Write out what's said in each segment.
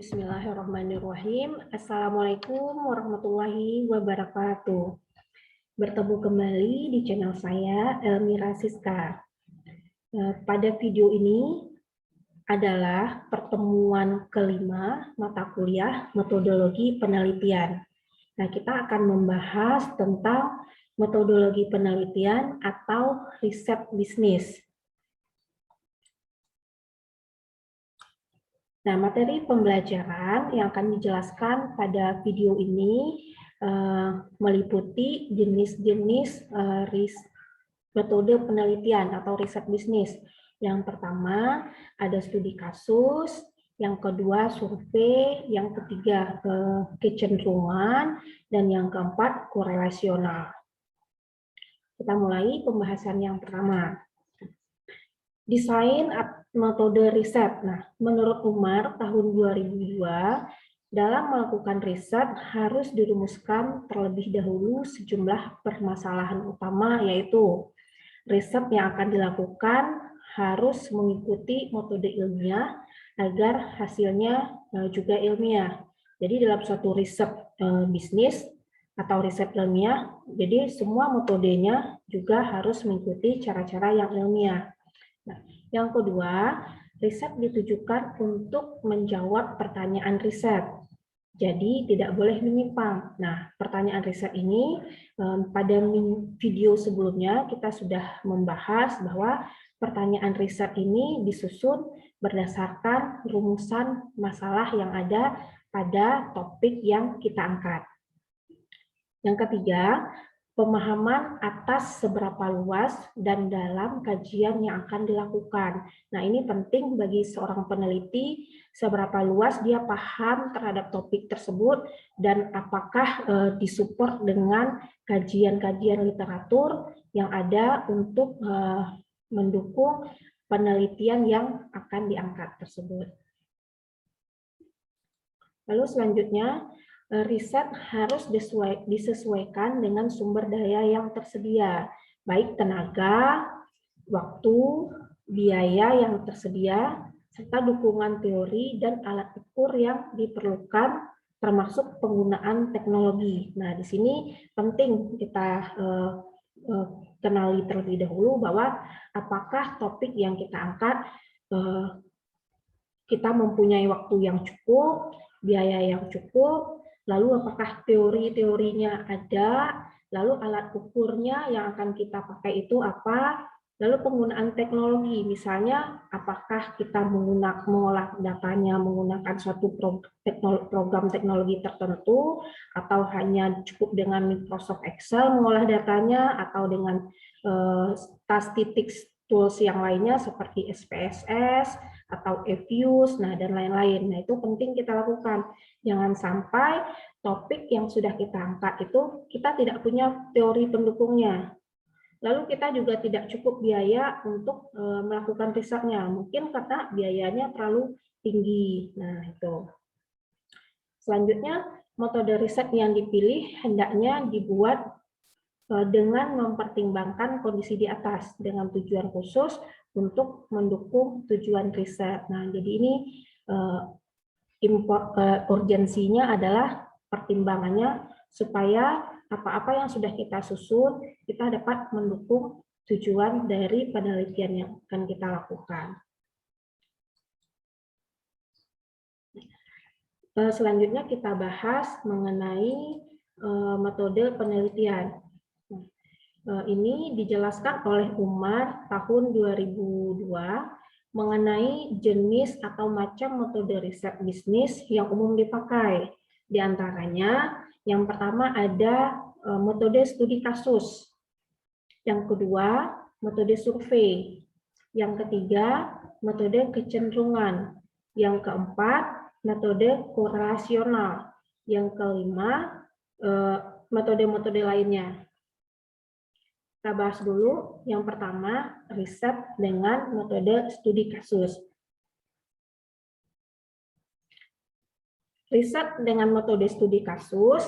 Bismillahirrahmanirrahim. Assalamualaikum warahmatullahi wabarakatuh. Bertemu kembali di channel saya, Elmira Siska. Pada video ini adalah pertemuan kelima mata kuliah metodologi penelitian. Nah, kita akan membahas tentang metodologi penelitian atau riset bisnis. Nah, materi pembelajaran yang akan dijelaskan pada video ini meliputi jenis-jenis metode penelitian atau riset bisnis. Yang pertama ada studi kasus, yang kedua survei, yang ketiga kecenderungan, dan yang keempat korelasional. Kita mulai pembahasan yang pertama. Desain metode riset. Nah, menurut Umar tahun 2002, dalam melakukan riset harus dirumuskan terlebih dahulu sejumlah permasalahan utama, yaitu riset yang akan dilakukan harus mengikuti metode ilmiah agar hasilnya juga ilmiah. Jadi dalam suatu riset bisnis atau riset ilmiah, jadi semua metodenya juga harus mengikuti cara-cara yang ilmiah. Nah, yang kedua, riset ditujukan untuk menjawab pertanyaan riset. Jadi tidak boleh menyimpang. Nah, pertanyaan riset ini pada video sebelumnya kita sudah membahas bahwa pertanyaan riset ini disusun berdasarkan rumusan masalah yang ada pada topik yang kita angkat. Yang ketiga, pemahaman atas seberapa luas dan dalam kajian yang akan dilakukan. Nah, ini penting bagi seorang peneliti, seberapa luas dia paham terhadap topik tersebut dan apakah disupport dengan kajian-kajian literatur yang ada untuk mendukung penelitian yang akan diangkat tersebut. Lalu selanjutnya, riset harus disesuaikan dengan sumber daya yang tersedia, baik tenaga, waktu, biaya yang tersedia, serta dukungan teori dan alat ukur yang diperlukan, termasuk penggunaan teknologi. Nah, di sini penting kita kenali terlebih dahulu bahwa apakah topik yang kita angkat kita mempunyai waktu yang cukup, biaya yang cukup, lalu apakah teori-teorinya ada, lalu alat ukurnya yang akan kita pakai itu apa, lalu penggunaan teknologi, misalnya apakah kita mengolah datanya menggunakan suatu program teknologi tertentu, atau hanya cukup dengan Microsoft Excel mengolah datanya, atau dengan statistics tools yang lainnya seperti SPSS, atau EViews, nah dan lain-lain. Nah, itu penting kita lakukan. Jangan sampai topik yang sudah kita angkat itu kita tidak punya teori pendukungnya. Lalu kita juga tidak cukup biaya untuk melakukan risetnya. Mungkin karena biayanya terlalu tinggi. Nah, itu. Selanjutnya, metode riset yang dipilih hendaknya dibuat dengan mempertimbangkan kondisi di atas dengan tujuan khusus untuk mendukung tujuan riset. Nah, jadi ini urgensinya adalah pertimbangannya supaya apa-apa yang sudah kita susun kita dapat mendukung tujuan dari penelitian yang akan kita lakukan. Selanjutnya kita bahas mengenai metode penelitian. Ini dijelaskan oleh Umar tahun 2002 mengenai jenis atau macam metode riset bisnis yang umum dipakai. Di antaranya, yang pertama ada metode studi kasus, yang kedua metode survei, yang ketiga metode kecenderungan, yang keempat metode korelasional, yang kelima metode-metode lainnya. Kita bahas dulu yang pertama, riset dengan metode studi kasus. Riset dengan metode studi kasus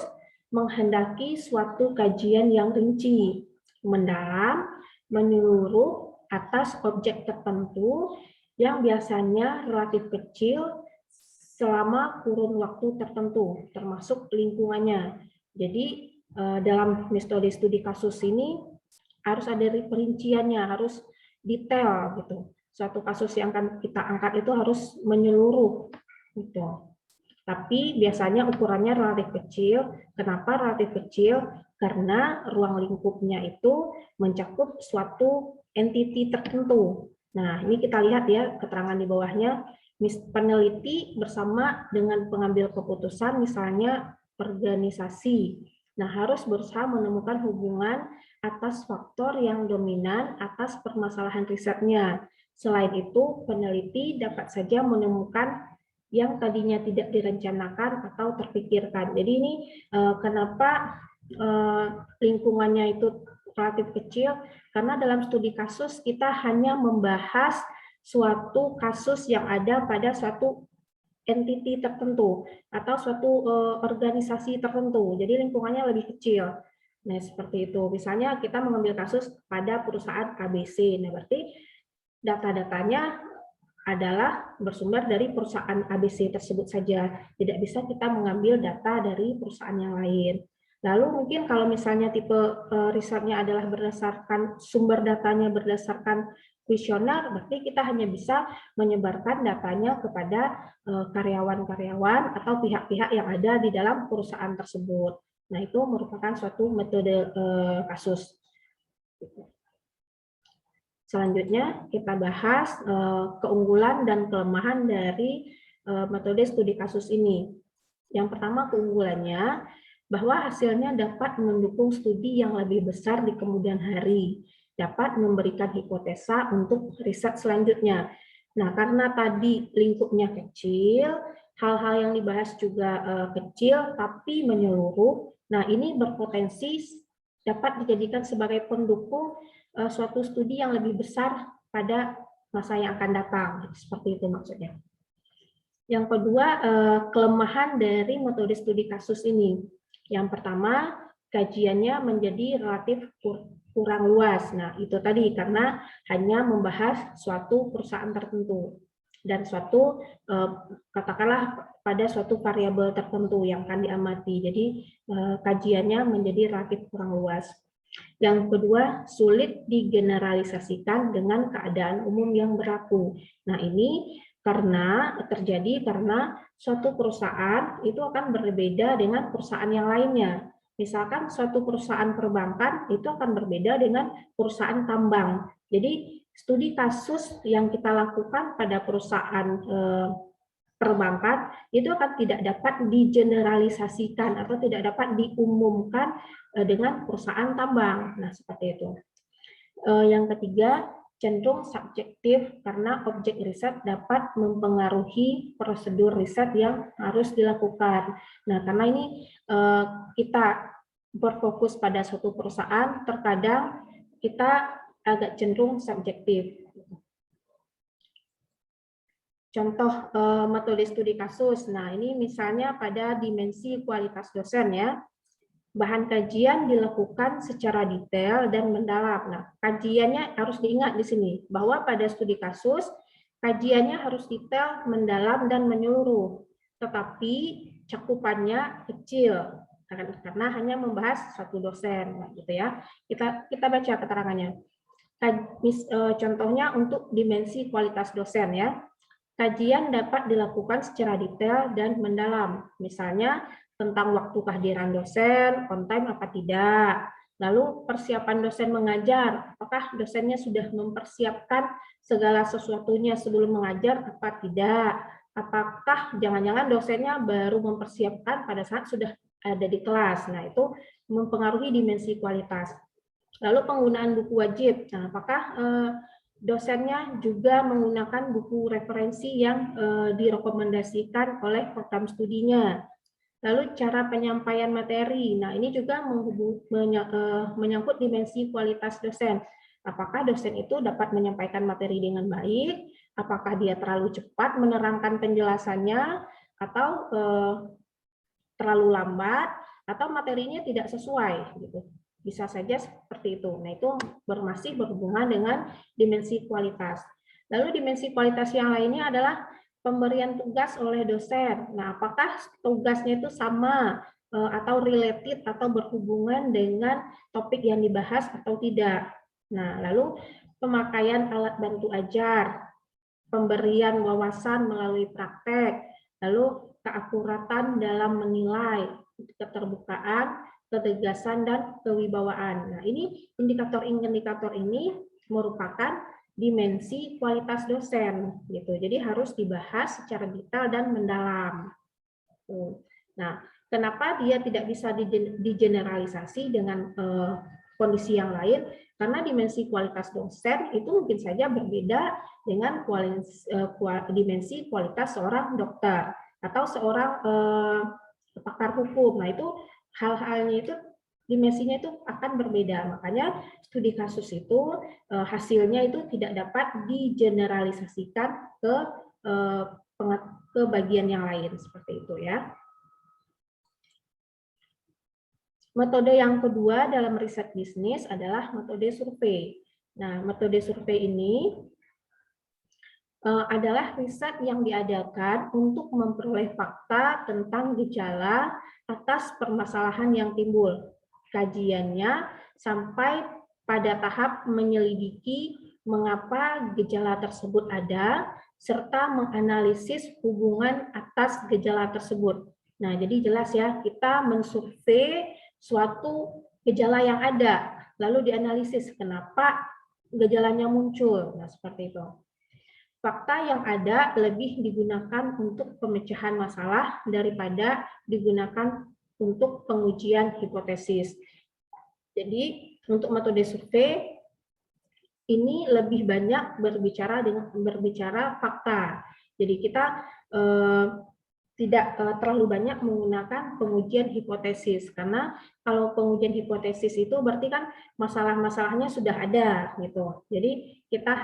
menghendaki suatu kajian yang rinci, mendalam, menyeluruh atas objek tertentu yang biasanya relatif kecil selama kurun waktu tertentu, termasuk lingkungannya. Jadi dalam metode studi kasus ini harus ada perinciannya, harus detail gitu. Suatu kasus yang akan kita angkat itu harus menyeluruh gitu. Tapi biasanya ukurannya relatif kecil. Kenapa relatif kecil? Karena ruang lingkupnya itu mencakup suatu entiti tertentu. Nah, ini kita lihat ya keterangan di bawahnya. Peneliti bersama dengan pengambil keputusan, misalnya organisasi. Nah, harus berusaha menemukan hubungan atas faktor yang dominan atas permasalahan risetnya. Selain itu, peneliti dapat saja menemukan yang tadinya tidak direncanakan atau terpikirkan. Jadi ini kenapa lingkungannya itu relatif kecil, karena dalam studi kasus kita hanya membahas suatu kasus yang ada pada suatu entiti tertentu atau suatu organisasi tertentu. Jadi lingkungannya lebih kecil. Nah, seperti itu. Misalnya kita mengambil kasus pada perusahaan ABC. Nah, berarti data-datanya adalah bersumber dari perusahaan ABC tersebut saja. Tidak bisa kita mengambil data dari perusahaan yang lain. Lalu mungkin kalau misalnya tipe risetnya adalah berdasarkan sumber datanya berdasarkan kuesioner, berarti kita hanya bisa menyebarkan datanya kepada karyawan-karyawan atau pihak-pihak yang ada di dalam perusahaan tersebut. Nah, itu merupakan suatu metode kasus. Selanjutnya kita bahas keunggulan dan kelemahan dari metode studi kasus ini. Yang pertama keunggulannya, bahwa hasilnya dapat mendukung studi yang lebih besar di kemudian hari, dapat memberikan hipotesa untuk riset selanjutnya. Nah, karena tadi lingkupnya kecil, hal-hal yang dibahas juga kecil tapi menyeluruh, nah ini berpotensi dapat dijadikan sebagai pendukung suatu studi yang lebih besar pada masa yang akan datang. Seperti itu maksudnya. Yang kedua, kelemahan dari metode studi kasus ini. Yang pertama, kajiannya menjadi relatif kurang luas. Nah, itu tadi karena hanya membahas suatu perusahaan tertentu dan suatu katakanlah pada suatu variabel tertentu yang akan diamati. Jadi kajiannya menjadi relatif kurang luas. Yang kedua, sulit digeneralisasikan dengan keadaan umum yang berlaku. Nah, ini terjadi karena suatu perusahaan itu akan berbeda dengan perusahaan yang lainnya. Misalkan suatu perusahaan perbankan itu akan berbeda dengan perusahaan tambang. Jadi, studi kasus yang kita lakukan pada perusahaan perbankan itu akan tidak dapat digeneralisasikan atau tidak dapat diumumkan dengan perusahaan tambang. Nah, seperti itu. Yang ketiga, cenderung subjektif karena objek riset dapat mempengaruhi prosedur riset yang harus dilakukan. Nah, karena ini kita berfokus pada suatu perusahaan, terkadang kita agak cenderung subjektif. Contoh metode studi kasus. Nah, ini misalnya pada dimensi kualitas dosen ya. Bahan kajian dilakukan secara detail dan mendalam. Nah, kajiannya harus diingat di sini bahwa pada studi kasus kajiannya harus detail, mendalam dan menyeluruh. Tetapi cakupannya kecil karena hanya membahas satu dosen, gitu ya. Kita baca keterangannya. Contohnya untuk dimensi kualitas dosen ya. Kajian dapat dilakukan secara detail dan mendalam, misalnya tentang waktu kehadiran dosen, on time apa tidak, lalu persiapan dosen mengajar, apakah dosennya sudah mempersiapkan segala sesuatunya sebelum mengajar apa tidak, apakah jangan-jangan dosennya baru mempersiapkan pada saat sudah ada di kelas. Nah, itu mempengaruhi dimensi kualitas. Lalu penggunaan buku wajib, nah, apakah dosennya juga menggunakan buku referensi yang direkomendasikan oleh program studinya. Lalu cara penyampaian materi, nah ini juga menyangkut dimensi kualitas dosen. Apakah dosen itu dapat menyampaikan materi dengan baik, apakah dia terlalu cepat menerangkan penjelasannya, atau terlalu lambat, atau materinya tidak sesuai, gitu. Bisa saja seperti itu. Nah, itu masih berhubungan dengan dimensi kualitas. Lalu dimensi kualitas yang lainnya adalah pemberian tugas oleh dosen. Nah, apakah tugasnya itu sama atau related atau berhubungan dengan topik yang dibahas atau tidak. Nah, lalu pemakaian alat bantu ajar, pemberian wawasan melalui praktek, lalu keakuratan dalam menilai, keterbukaan, ketegasan, dan kewibawaan. Nah, ini indikator-indikator ini merupakan dimensi kualitas dosen, gitu. Jadi harus dibahas secara detail dan mendalam. Nah, kenapa dia tidak bisa digeneralisasi dengan kondisi yang lain? Karena dimensi kualitas dosen itu mungkin saja berbeda dengan dimensi kualitas seorang dokter atau seorang pakar hukum. Nah, itu hal-halnya itu dimensinya itu akan berbeda. Makanya studi kasus itu hasilnya itu tidak dapat digeneralisasikan ke bagian yang lain seperti itu ya. Metode yang kedua dalam riset bisnis adalah metode survei. Nah, metode survei ini adalah riset yang diadakan untuk memperoleh fakta tentang gejala atas permasalahan yang timbul. Kajiannya sampai pada tahap menyelidiki mengapa gejala tersebut ada, serta menganalisis hubungan atas gejala tersebut. Nah, jadi jelas ya, kita mensurvei suatu gejala yang ada, lalu dianalisis kenapa gejalanya muncul. Nah, seperti itu. Fakta yang ada lebih digunakan untuk pemecahan masalah daripada digunakan untuk pengujian hipotesis. Jadi, untuk metode survei ini lebih banyak berbicara fakta. Jadi kita tidak terlalu banyak menggunakan pengujian hipotesis, karena kalau pengujian hipotesis itu berarti kan masalah-masalahnya sudah ada gitu. Jadi kita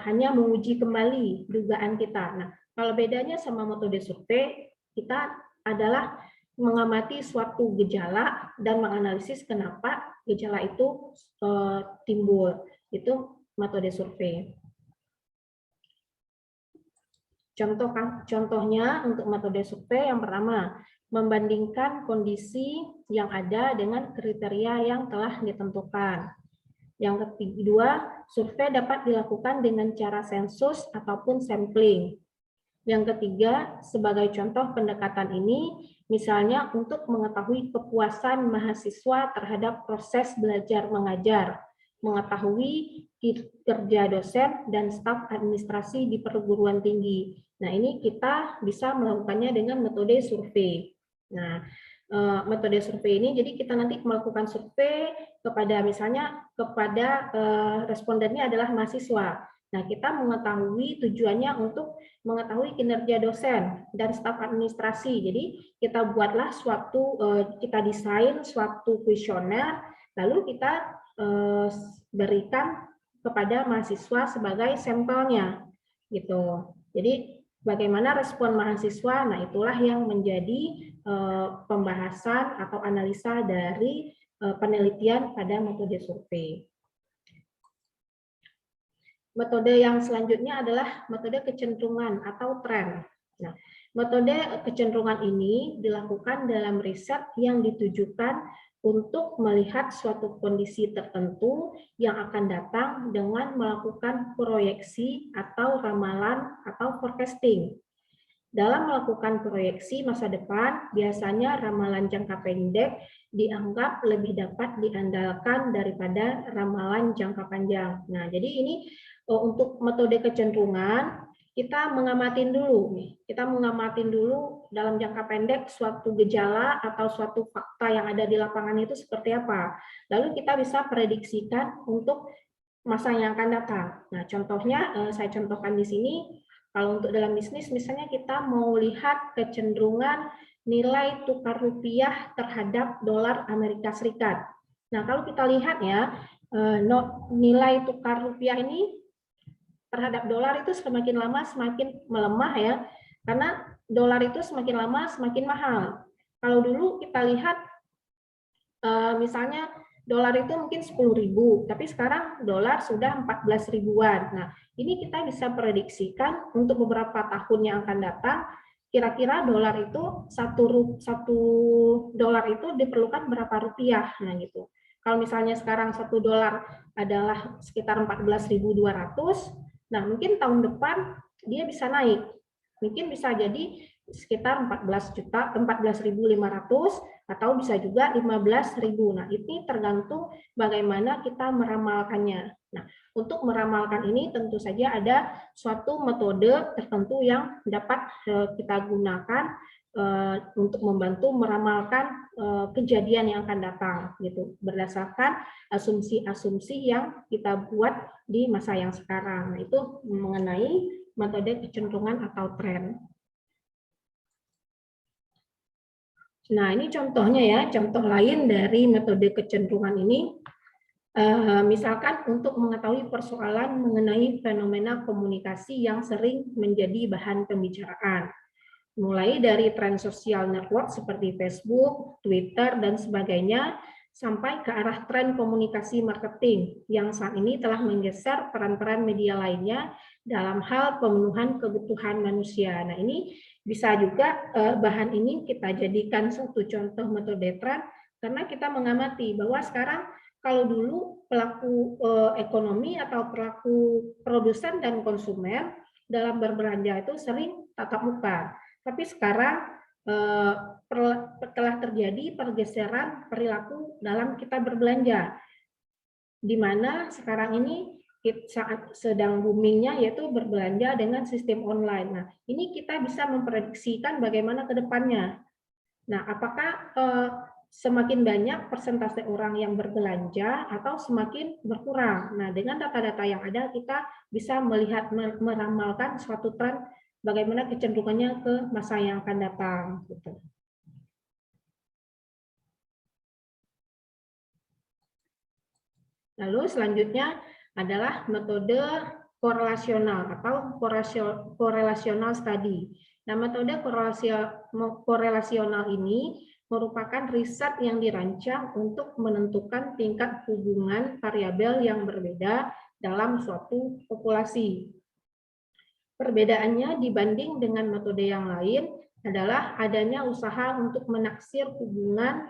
hanya menguji kembali dugaan kita. Nah, kalau bedanya sama metode survei, kita adalah mengamati suatu gejala dan menganalisis kenapa gejala itu timbul. Itu metode survei. Contohnya untuk metode survei yang pertama, membandingkan kondisi yang ada dengan kriteria yang telah ditentukan. Yang kedua, survei dapat dilakukan dengan cara sensus ataupun sampling. Yang ketiga, sebagai contoh pendekatan ini, misalnya untuk mengetahui kepuasan mahasiswa terhadap proses belajar mengajar, mengetahui kerja dosen dan staf administrasi di perguruan tinggi. Nah, ini kita bisa melakukannya dengan metode survei. Nah, metode survei ini, jadi kita nanti melakukan survei kepada misalnya kepada respondennya adalah mahasiswa. Nah, kita mengetahui tujuannya untuk mengetahui kinerja dosen dan staf administrasi. Jadi kita buatlah kita desain suatu kuesioner, lalu kita berikan kepada mahasiswa sebagai sampelnya, gitu. Jadi bagaimana respon mahasiswa? Nah, itulah yang menjadi pembahasan atau analisa dari penelitian pada metode survei. Metode yang selanjutnya adalah metode kecenderungan atau tren. Nah, metode kecenderungan ini dilakukan dalam riset yang ditujukan untuk melihat suatu kondisi tertentu yang akan datang dengan melakukan proyeksi atau ramalan atau forecasting. Dalam melakukan proyeksi masa depan, biasanya ramalan jangka pendek dianggap lebih dapat diandalkan daripada ramalan jangka panjang. Nah, jadi ini untuk metode kecenderungan, kita mengamatin dulu nih. Kita mengamatin dulu dalam jangka pendek suatu gejala atau suatu fakta yang ada di lapangan itu seperti apa. Lalu kita bisa prediksikan untuk masa yang akan datang. Nah, contohnya saya contohkan di sini. Kalau untuk dalam bisnis, misalnya kita mau lihat kecenderungan nilai tukar rupiah terhadap dolar Amerika Serikat. Nah, kalau kita lihat ya, nilai tukar rupiah ini terhadap dolar itu semakin lama semakin melemah ya, karena dolar itu semakin lama semakin mahal. Kalau dulu kita lihat, misalnya dolar itu mungkin 10.000, tapi sekarang dolar sudah 14 ribuan. Nah, ini kita bisa prediksikan untuk beberapa tahun yang akan datang, kira-kira dolar itu satu dolar itu diperlukan berapa rupiah. Nah, gitu. Kalau misalnya sekarang 1 dolar adalah sekitar 14.200, nah mungkin tahun depan dia bisa naik. Mungkin bisa jadi sekitar 14.500 atau bisa juga 15.000. Nah, ini tergantung bagaimana kita meramalkannya. Nah, untuk meramalkan ini tentu saja ada suatu metode tertentu yang dapat kita gunakan untuk membantu meramalkan kejadian yang akan datang gitu, berdasarkan asumsi-asumsi yang kita buat di masa yang sekarang. Nah, itu mengenai metode kecenderungan atau tren. Nah, ini contohnya ya, contoh lain dari metode kecenderungan ini. Misalkan untuk mengetahui persoalan mengenai fenomena komunikasi yang sering menjadi bahan pembicaraan. Mulai dari tren sosial network seperti Facebook, Twitter, dan sebagainya, sampai ke arah tren komunikasi marketing yang saat ini telah menggeser peran-peran media lainnya dalam hal pemenuhan kebutuhan manusia. Nah, ini bisa juga bahan ini kita jadikan suatu contoh metode tren karena kita mengamati bahwa sekarang kalau dulu pelaku ekonomi atau pelaku produsen dan konsumen dalam berbelanja itu sering tatap muka. Tapi sekarang telah terjadi pergeseran perilaku dalam kita berbelanja, di mana sekarang ini saat sedang boomingnya yaitu berbelanja dengan sistem online. Nah, ini kita bisa memprediksikan bagaimana ke depannya. Nah, apakah semakin banyak persentase orang yang berbelanja atau semakin berkurang? Nah, dengan data-data yang ada kita bisa melihat meramalkan suatu tren bagaimana kecenderungannya ke masa yang akan datang gitu. Lalu selanjutnya adalah metode korelasional atau korelasional study. Nah, metode korelasional ini merupakan riset yang dirancang untuk menentukan tingkat hubungan variabel yang berbeda dalam suatu populasi. Perbedaannya dibanding dengan metode yang lain adalah adanya usaha untuk menaksir hubungan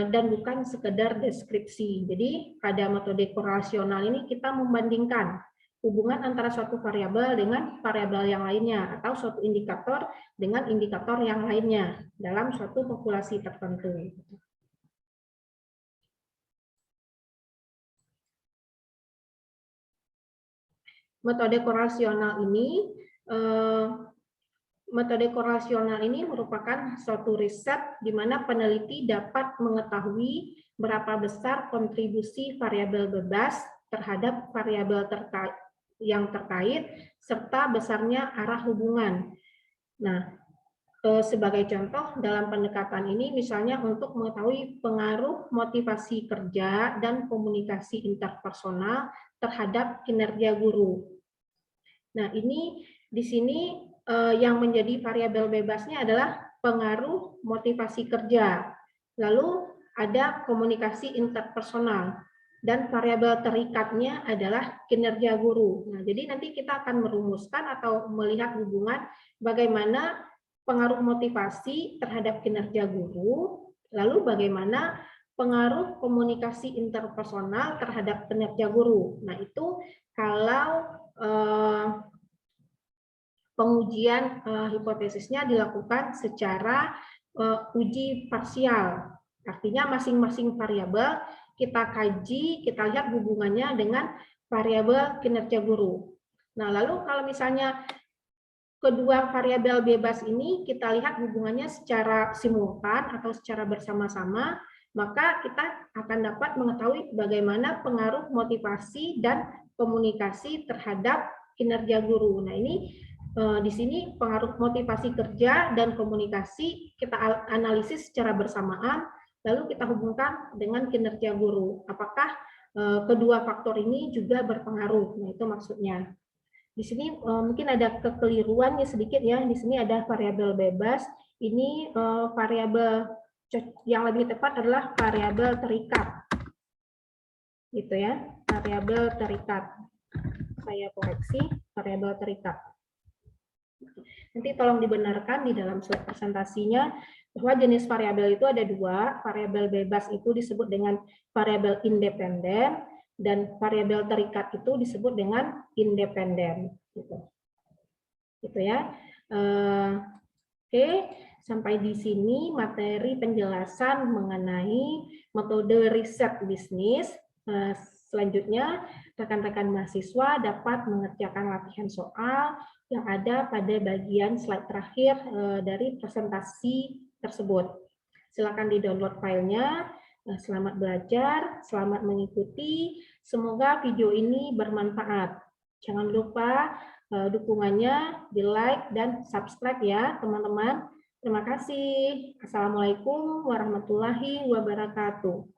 dan bukan sekedar deskripsi. Jadi pada metode korelasional ini kita membandingkan hubungan antara suatu variabel dengan variabel yang lainnya atau suatu indikator dengan indikator yang lainnya dalam suatu populasi tertentu. Metode korelasional ini merupakan suatu riset di mana peneliti dapat mengetahui berapa besar kontribusi variabel bebas terhadap variabel yang terkait serta besarnya arah hubungan. Nah, sebagai contoh dalam pendekatan ini misalnya untuk mengetahui pengaruh motivasi kerja dan komunikasi interpersonal terhadap kinerja guru. Nah, ini di sini yang menjadi variabel bebasnya adalah pengaruh motivasi kerja. Lalu ada komunikasi interpersonal dan variabel terikatnya adalah kinerja guru. Nah, jadi nanti kita akan merumuskan atau melihat hubungan bagaimana pengaruh motivasi terhadap kinerja guru, lalu bagaimana pengaruh komunikasi interpersonal terhadap kinerja guru. Nah, itu kalau pengujian hipotesisnya dilakukan secara uji parsial. Artinya masing-masing variabel kita kaji, kita lihat hubungannya dengan variabel kinerja guru. Nah, lalu kalau misalnya kedua variabel bebas ini kita lihat hubungannya secara simultan atau secara bersama-sama, maka kita akan dapat mengetahui bagaimana pengaruh motivasi dan komunikasi terhadap kinerja guru. Nah, ini di sini pengaruh motivasi kerja dan komunikasi kita analisis secara bersamaan, lalu kita hubungkan dengan kinerja guru. Apakah kedua faktor ini juga berpengaruh? Nah, itu maksudnya. Di sini mungkin ada kekeliruannya sedikit ya. Di sini ada variabel bebas. Ini variabel yang lebih tepat adalah variabel terikat. gitu ya, variabel terikat. Saya koreksi, variabel terikat. Nanti tolong dibenarkan di dalam slide presentasinya bahwa jenis variabel itu ada dua. Variabel bebas itu disebut dengan variabel independen, dan variabel terikat itu disebut dengan independen. Gitu ya. Oke, sampai di sini materi penjelasan mengenai metode riset bisnis. Selanjutnya, rekan-rekan mahasiswa dapat mengerjakan latihan soal yang ada pada bagian slide terakhir dari presentasi tersebut. Silakan di-download filenya. Selamat belajar, selamat mengikuti. Semoga video ini bermanfaat. Jangan lupa dukungannya di like dan subscribe ya teman-teman. Terima kasih. Assalamualaikum warahmatullahi wabarakatuh.